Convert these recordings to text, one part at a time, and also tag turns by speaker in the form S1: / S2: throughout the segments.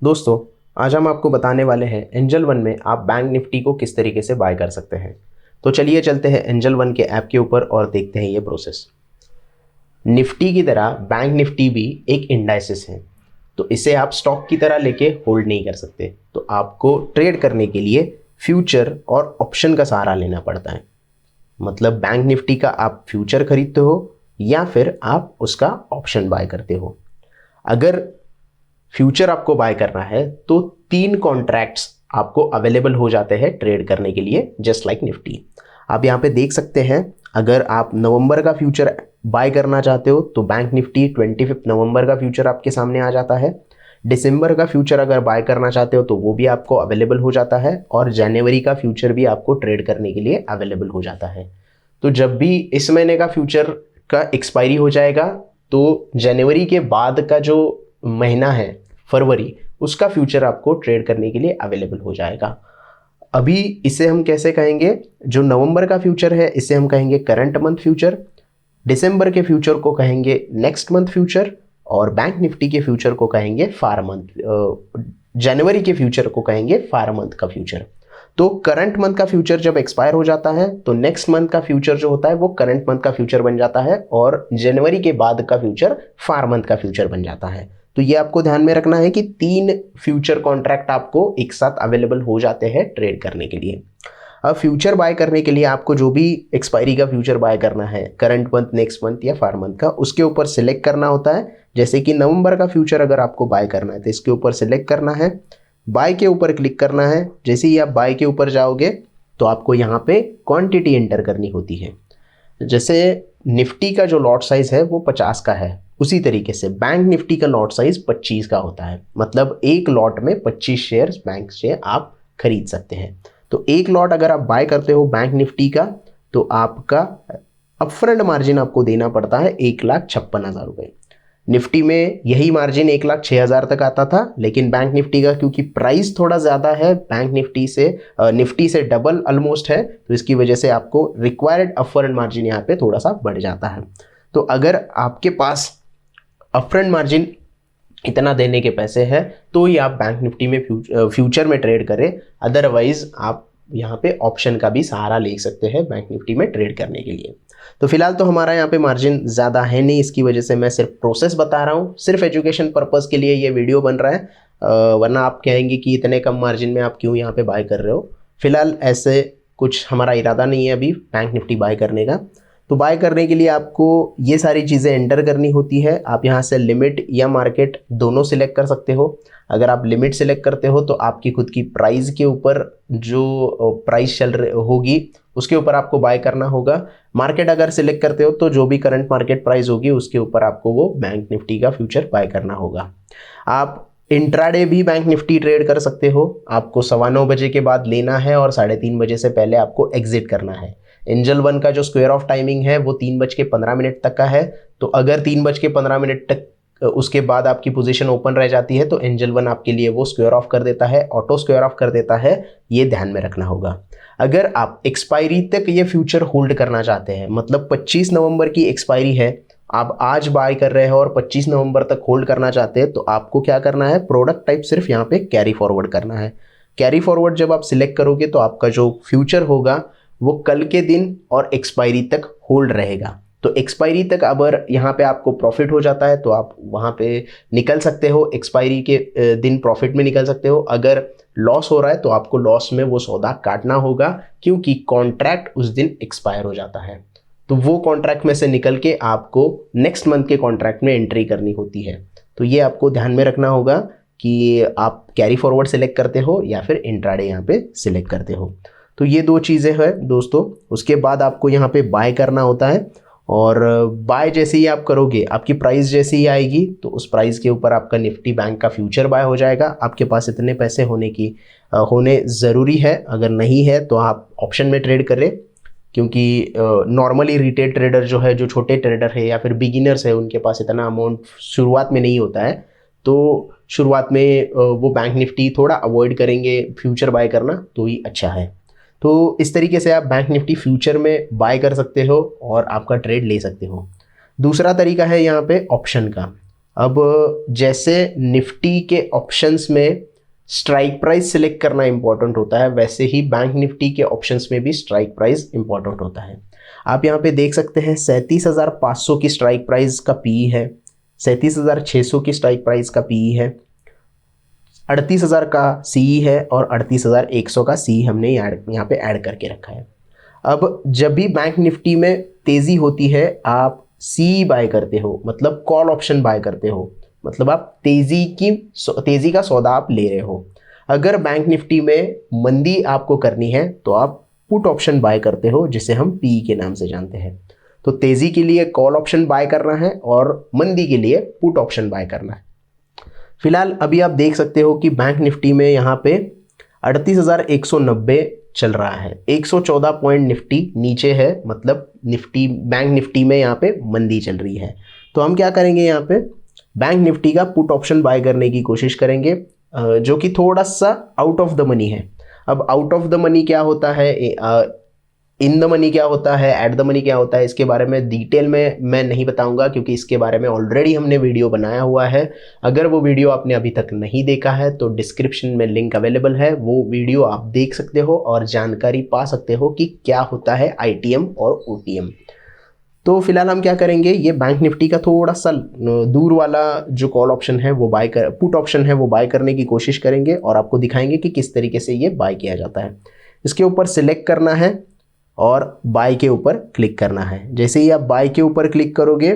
S1: दोस्तों, आज हम आपको बताने वाले हैं एंजल वन में आप बैंक निफ्टी को किस तरीके से बाय कर सकते हैं। तो चलिए चलते हैं एंजल वन के ऐप के ऊपर और देखते हैं ये प्रोसेस। निफ्टी की तरह बैंक निफ्टी भी एक इंडाइसिस है, तो इसे आप स्टॉक की तरह लेके होल्ड नहीं कर सकते। तो आपको ट्रेड करने के लिए फ्यूचर और ऑप्शन का सहारा लेना पड़ता है। मतलब बैंक निफ्टी का आप फ्यूचर खरीदते हो या फिर आप उसका ऑप्शन बाय करते हो। अगर फ्यूचर आपको बाय करना है तो 3 कॉन्ट्रैक्ट्स आपको अवेलेबल हो जाते हैं ट्रेड करने के लिए, जस्ट लाइक निफ्टी। आप यहाँ पे देख सकते हैं, अगर आप नवंबर का फ्यूचर बाय करना चाहते हो तो बैंक निफ्टी 25 नवंबर का फ्यूचर आपके सामने आ जाता है। दिसंबर का फ्यूचर अगर बाय करना चाहते हो तो वो भी आपको अवेलेबल हो जाता है, और जनवरी का फ्यूचर भी आपको ट्रेड करने के लिए अवेलेबल हो जाता है। तो जब भी इस महीने का फ्यूचर का एक्सपायरी हो जाएगा तो जनवरी के बाद का जो महीना है फरवरी, उसका फ्यूचर आपको ट्रेड करने के लिए अवेलेबल हो जाएगा। अभी इसे हम कैसे कहेंगे, जो नवंबर का फ्यूचर है इसे हम कहेंगे करंट मंथ फ्यूचर, दिसंबर के फ्यूचर को कहेंगे नेक्स्ट मंथ फ्यूचर, और बैंक निफ्टी के फ्यूचर को कहेंगे फार मंथ, जनवरी के फ्यूचर को कहेंगे फार मंथ का फ्यूचर। तो करंट मंथ का फ्यूचर जब एक्सपायर हो जाता है तो नेक्स्ट मंथ का फ्यूचर जो होता है वो करंट मंथ का फ्यूचर बन जाता है, और जनवरी के बाद का फ्यूचर फार मंथ का फ्यूचर बन जाता है। तो ये आपको ध्यान में रखना है कि 3 फ्यूचर कॉन्ट्रैक्ट आपको एक साथ अवेलेबल हो जाते हैं ट्रेड करने के लिए। अब फ्यूचर बाय करने के लिए आपको जो भी एक्सपायरी का फ्यूचर बाय करना है, करंट मंथ, नेक्स्ट मंथ या फार मंथ का, उसके ऊपर सिलेक्ट करना होता है। जैसे कि नवंबर का फ्यूचर अगर आपको बाय करना है तो इसके ऊपर सिलेक्ट करना है, बाय के ऊपर क्लिक करना है। जैसे ही आप बाय के ऊपर जाओगे तो आपको यहाँ पे क्वांटिटी एंटर करनी होती है। जैसे निफ्टी का जो लॉट साइज है वो 50 का है, उसी तरीके से बैंक निफ्टी का लॉट साइज 25 का होता है। मतलब एक लॉट में 25 शेयर्स बैंक से आप खरीद सकते हैं। तो एक लॉट अगर आप बाय करते हो बैंक निफ्टी का तो आपका अपफ्रंट मार्जिन आपको देना पड़ता है 1,56,000 रुपये। निफ्टी में यही मार्जिन 1,06,000 तक आता था, लेकिन बैंक निफ्टी का क्योंकि प्राइस थोड़ा ज़्यादा है, बैंक निफ्टी से डबल ऑलमोस्ट है, तो इसकी वजह से आपको रिक्वायर्ड अपफ्रंट मार्जिन यहाँ पे थोड़ा सा बढ़ जाता है। तो अगर आपके पास अपफ्रंट मार्जिन इतना देने के पैसे हैं तो ही आप बैंक निफ्टी में फ्यूचर में ट्रेड करें, अदरवाइज आप यहाँ पे ऑप्शन का भी सहारा ले सकते हैं बैंक निफ्टी में ट्रेड करने के लिए। तो फिलहाल तो हमारा यहाँ पे मार्जिन ज़्यादा है नहीं, इसकी वजह से मैं सिर्फ प्रोसेस बता रहा हूँ, सिर्फ एजुकेशन पर्पज़ के लिए ये वीडियो बन रहा है। वरना आप कहेंगे कि इतने कम मार्जिन में आप क्यों यहाँ पे बाय कर रहे हो। फिलहाल ऐसे कुछ हमारा इरादा नहीं है अभी बैंक निफ्टी बाय करने का। तो बाय करने के लिए आपको ये सारी चीज़ें एंटर करनी होती है। आप यहाँ से लिमिट या मार्केट दोनों सिलेक्ट कर सकते हो। अगर आप लिमिट सिलेक्ट करते हो तो आपकी खुद की प्राइस के ऊपर जो प्राइस चल रही होगी उसके ऊपर आपको बाय करना होगा। मार्केट अगर सिलेक्ट करते हो तो जो भी करंट मार्केट प्राइस होगी उसके ऊपर आपको वो बैंक निफ्टी का फ्यूचर बाय करना होगा। आप इंट्राडे भी बैंक निफ्टी ट्रेड कर सकते हो। आपको 9:15 बजे के बाद लेना है और 3:30 बजे से पहले आपको एग्जिट करना है। एंजल वन का जो स्क्वायर ऑफ टाइमिंग है वो 3:15 तक का है। तो अगर 3:15 तक उसके बाद आपकी पोजीशन ओपन रह जाती है तो एंजल वन आपके लिए वो स्क्वायर ऑफ कर देता है, ऑटो स्क्वायर ऑफ कर देता है। ये ध्यान में रखना होगा। अगर आप एक्सपायरी तक ये फ्यूचर होल्ड करना चाहते हैं, मतलब 25 नवंबर की एक्सपायरी है, आप आज बाय कर रहे हो और 25 नवंबर तक होल्ड करना चाहते हैं, तो आपको क्या करना है, प्रोडक्ट टाइप सिर्फ यहाँ पे कैरी फॉरवर्ड करना है। कैरी फॉरवर्ड जब आप सिलेक्ट करोगे तो आपका जो फ्यूचर होगा वो कल के दिन और एक्सपायरी तक होल्ड रहेगा। तो एक्सपायरी तक अगर यहाँ पे आपको प्रॉफिट हो जाता है तो आप वहाँ पे निकल सकते हो, एक्सपायरी के दिन प्रॉफिट में निकल सकते हो। अगर लॉस हो रहा है तो आपको लॉस में वो सौदा काटना होगा, क्योंकि कॉन्ट्रैक्ट उस दिन एक्सपायर हो जाता है। तो वो कॉन्ट्रैक्ट में से निकल के आपको नेक्स्ट मंथ के कॉन्ट्रैक्ट में एंट्री करनी होती है। तो ये आपको ध्यान में रखना होगा कि आप कैरी फॉरवर्ड सिलेक्ट करते हो या फिर इंट्राडे यहाँ पे सिलेक्ट करते हो। तो ये 2 चीज़ें हैं दोस्तों। उसके बाद आपको यहाँ पे बाय करना होता है, और बाय जैसे ही आप करोगे, आपकी प्राइस जैसे ही आएगी तो उस प्राइस के ऊपर आपका निफ्टी बैंक का फ्यूचर बाय हो जाएगा। आपके पास इतने पैसे होने ज़रूरी है। अगर नहीं है तो आप ऑप्शन में ट्रेड करें, क्योंकि नॉर्मली रिटेल ट्रेडर जो है, जो छोटे ट्रेडर है या फिर बिगिनर्स है, उनके पास इतना अमाउंट शुरुआत में नहीं होता है। तो शुरुआत में वो बैंक निफ्टी थोड़ा अवॉइड करेंगे फ्यूचर बाय करना, तो ही अच्छा है। तो इस तरीके से आप बैंक निफ्टी फ्यूचर में बाय कर सकते हो और आपका ट्रेड ले सकते हो। दूसरा तरीका है यहाँ पे ऑप्शन का। अब जैसे निफ्टी के ऑप्शंस में स्ट्राइक प्राइस सिलेक्ट करना इंपॉर्टेंट होता है, वैसे ही बैंक निफ्टी के ऑप्शंस में भी स्ट्राइक प्राइस इंपॉर्टेंट होता है। आप यहाँ पे देख सकते हैं 37,500 की स्ट्राइक प्राइस का पीई है, 37,600 की स्ट्राइक प्राइस का पीई है, 38,000 का सीई है और 38,100 का सीई हमने यहाँ पे ऐड करके रखा है। अब जब भी बैंक निफ्टी में तेज़ी होती है आप सी बाय करते हो, मतलब कॉल ऑप्शन बाय करते हो, मतलब आप तेज़ी का सौदा आप ले रहे हो। अगर बैंक निफ्टी में मंदी आपको करनी है तो आप पुट ऑप्शन बाय करते हो, जिसे हम पी के नाम से जानते हैं। तो तेज़ी के लिए कॉल ऑप्शन बाय करना है और मंदी के लिए पुट ऑप्शन बाय करना है। फिलहाल अभी आप देख सकते हो कि बैंक निफ्टी में यहाँ पे 38,190 चल रहा है, 114 पॉइंट निफ्टी नीचे है, मतलब बैंक निफ्टी में यहाँ पे मंदी चल रही है। तो हम क्या करेंगे, यहाँ पे बैंक निफ्टी का पुट ऑप्शन बाय करने की कोशिश करेंगे, जो कि थोड़ा सा आउट ऑफ द मनी है। अब आउट ऑफ द मनी क्या होता है, इन द मनी क्या होता है, एट द मनी क्या होता है, इसके बारे में डिटेल में मैं नहीं बताऊंगा, क्योंकि इसके बारे में ऑलरेडी हमने वीडियो बनाया हुआ है। अगर वो वीडियो आपने अभी तक नहीं देखा है तो डिस्क्रिप्शन में लिंक अवेलेबल है, वो वीडियो आप देख सकते हो और जानकारी पा सकते हो कि क्या होता है आईटीएम और ओटीएम। तो फिलहाल हम क्या करेंगे, ये बैंक निफ्टी का थोड़ा सा दूर वाला जो कॉल ऑप्शन है वो पुट ऑप्शन है वो बाय करने की कोशिश करेंगे और आपको दिखाएंगे कि किस तरीके से ये बाय किया जाता है। इसके ऊपर सिलेक्ट करना है और बाय के ऊपर क्लिक करना है। जैसे ही आप बाय के ऊपर क्लिक करोगे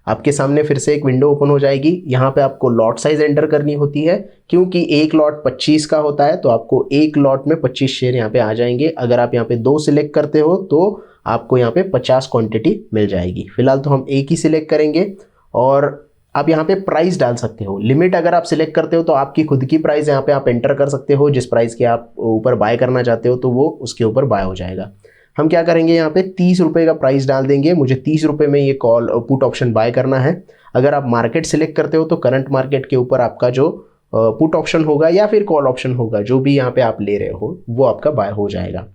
S1: आपके सामने फिर से एक विंडो ओपन हो जाएगी। यहाँ पे आपको लॉट साइज एंटर करनी होती है, क्योंकि एक लॉट 25 का होता है तो आपको एक लॉट में 25 शेयर यहाँ पे आ जाएंगे। अगर आप यहाँ पे 2 सिलेक्ट करते हो तो आपको यहाँ पे 50 क्वांटिटी मिल जाएगी। फिलहाल तो हम एक ही सिलेक्ट करेंगे और आप यहाँ पे प्राइस डाल सकते हो। लिमिट अगर आप सिलेक्ट करते हो तो आपकी खुद की प्राइस यहाँ पे आप एंटर कर सकते हो, जिस प्राइस के आप ऊपर बाय करना चाहते हो तो वो उसके ऊपर बाय हो जाएगा। हम क्या करेंगे, यहाँ पे 30 रुपये का प्राइस डाल देंगे। मुझे 30 रुपये में ये कॉल पुट ऑप्शन बाय करना है। अगर आप मार्केट सिलेक्ट करते हो तो करंट मार्केट के ऊपर आपका जो पुट ऑप्शन होगा या फिर कॉल ऑप्शन होगा, जो भी यहाँ पे आप ले रहे हो, वो आपका बाय हो जाएगा।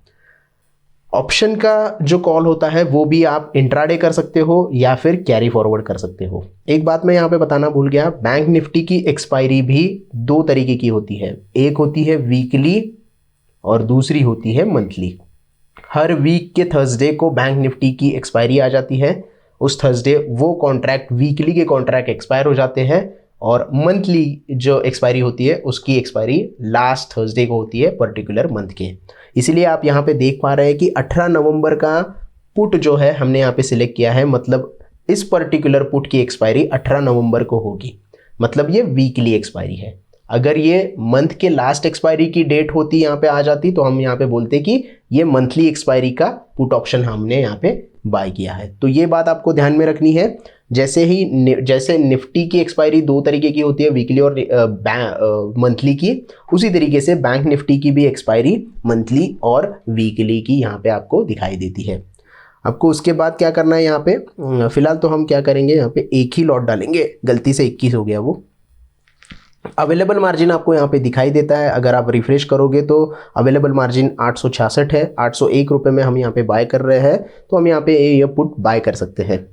S1: ऑप्शन का जो कॉल होता है वो भी आप इंट्राडे कर सकते हो या फिर कैरी फॉरवर्ड कर सकते हो। एक बात मैं यहाँ पे बताना भूल गया, बैंक निफ्टी की एक्सपायरी भी 2 तरीके की होती है। एक होती है वीकली और दूसरी होती है मंथली। हर वीक के थर्सडे को बैंक निफ्टी की एक्सपायरी आ जाती है। उस थर्सडे वो कॉन्ट्रैक्ट, वीकली के कॉन्ट्रैक्ट एक्सपायर हो जाते हैं और मंथली जो एक्सपायरी होती है उसकी एक्सपायरी लास्ट थर्सडे को होती है पर्टिकुलर मंथ के। इसीलिए आप यहाँ पे देख पा रहे हैं कि 18 नवंबर का पुट जो है हमने यहाँ पे सिलेक्ट किया है, मतलब इस पर्टिकुलर पुट की एक्सपायरी 18 नवंबर को होगी, मतलब ये वीकली एक्सपायरी है। अगर ये मंथ के लास्ट एक्सपायरी की डेट होती, यहाँ पे आ जाती, तो हम यहाँ पे बोलते कि ये मंथली एक्सपायरी का पुट ऑप्शन हमने यहाँ पे बाय किया है। तो ये बात आपको ध्यान में रखनी है। जैसे निफ्टी की एक्सपायरी 2 तरीके की होती है, वीकली और मंथली की, उसी तरीके से बैंक निफ्टी की भी एक्सपायरी मंथली और वीकली की यहाँ पे आपको दिखाई देती है। आपको उसके बाद क्या करना है, यहाँ पे फिलहाल तो हम क्या करेंगे, यहाँ पे एक ही लॉट डालेंगे, गलती से 21 हो गया वो। अवेलेबल मार्जिन आपको यहाँ पे दिखाई देता है, अगर आप रिफ्रेश करोगे तो अवेलेबल मार्जिन 866 है। 801 रुपये में हम यहाँ पे बाय कर रहे हैं, तो हम यहाँ पे ये पुट बाय कर सकते हैं।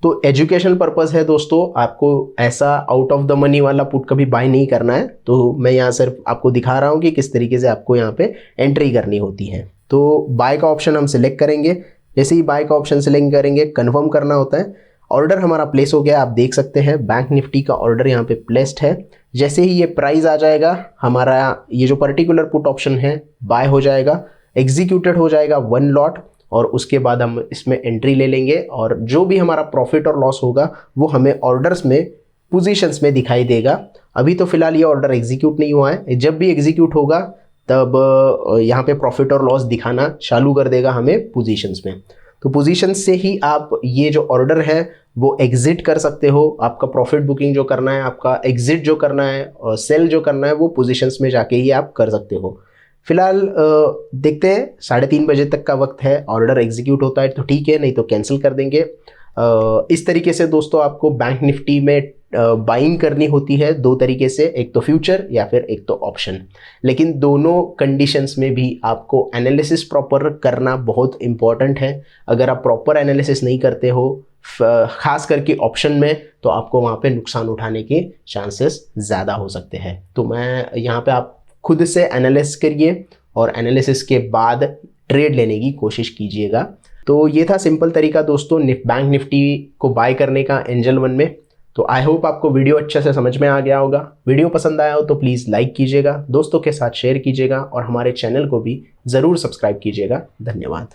S1: तो एजुकेशन पर्पस है दोस्तों, आपको ऐसा आउट ऑफ द मनी वाला पुट कभी बाय नहीं करना है। तो मैं यहाँ सिर्फ आपको दिखा रहा हूँ कि किस तरीके से आपको यहाँ पे एंट्री करनी होती है। तो बाय का ऑप्शन हम सिलेक्ट करेंगे। जैसे ही बाय का ऑप्शन सिलेक्ट करेंगे, कन्फर्म करना होता है। ऑर्डर हमारा प्लेस हो गया, आप देख सकते हैं बैंक निफ्टी का ऑर्डर यहाँ पे प्लेस्ड है। जैसे ही ये प्राइस आ जाएगा, हमारा ये जो पर्टिकुलर पुट ऑप्शन है बाय हो जाएगा, एग्जीक्यूटेड हो जाएगा 1 लॉट, और उसके बाद हम इसमें एंट्री ले लेंगे और जो भी हमारा प्रॉफिट और लॉस होगा वो हमें ऑर्डर्स में, पोजीशंस में दिखाई देगा। अभी तो फिलहाल ये ऑर्डर एग्जीक्यूट नहीं हुआ है, जब भी एग्जीक्यूट होगा तब यहाँ पे प्रॉफिट और लॉस दिखाना चालू कर देगा हमें पोजीशंस में। तो पोजीशंस से ही आप ये जो ऑर्डर है वो एग्जिट कर सकते हो। आपका प्रॉफिट बुकिंग जो करना है, आपका एग्जिट जो करना है और सेल जो करना है, वो पोजीशंस में जाके ही आप कर सकते हो। फिलहाल देखते हैं, 3:30 बजे तक का वक्त है। ऑर्डर एग्जीक्यूट होता है तो ठीक है, नहीं तो कैंसिल कर देंगे। इस तरीके से दोस्तों आपको बैंक निफ्टी में बाइंग करनी होती है दो तरीके से, एक तो फ्यूचर या फिर एक तो ऑप्शन। लेकिन दोनों कंडीशंस में भी आपको एनालिसिस प्रॉपर करना बहुत इंपॉर्टेंट है। अगर आप प्रॉपर एनालिसिस नहीं करते हो खास करके ऑप्शन में, तो आपको वहाँ पे नुकसान उठाने के चांसेस ज़्यादा हो सकते हैं। तो मैं यहाँ पे आप खुद से एनालिसिस करिए और एनालिसिस के बाद ट्रेड लेने की कोशिश कीजिएगा। तो ये था सिंपल तरीका दोस्तों बैंक निफ्टी को बाय करने का एंजल वन में। तो आई होप आपको वीडियो अच्छे से समझ में आ गया होगा। वीडियो पसंद आया हो तो प्लीज़ लाइक कीजिएगा, दोस्तों के साथ शेयर कीजिएगा और हमारे चैनल को भी ज़रूर सब्सक्राइब कीजिएगा। धन्यवाद।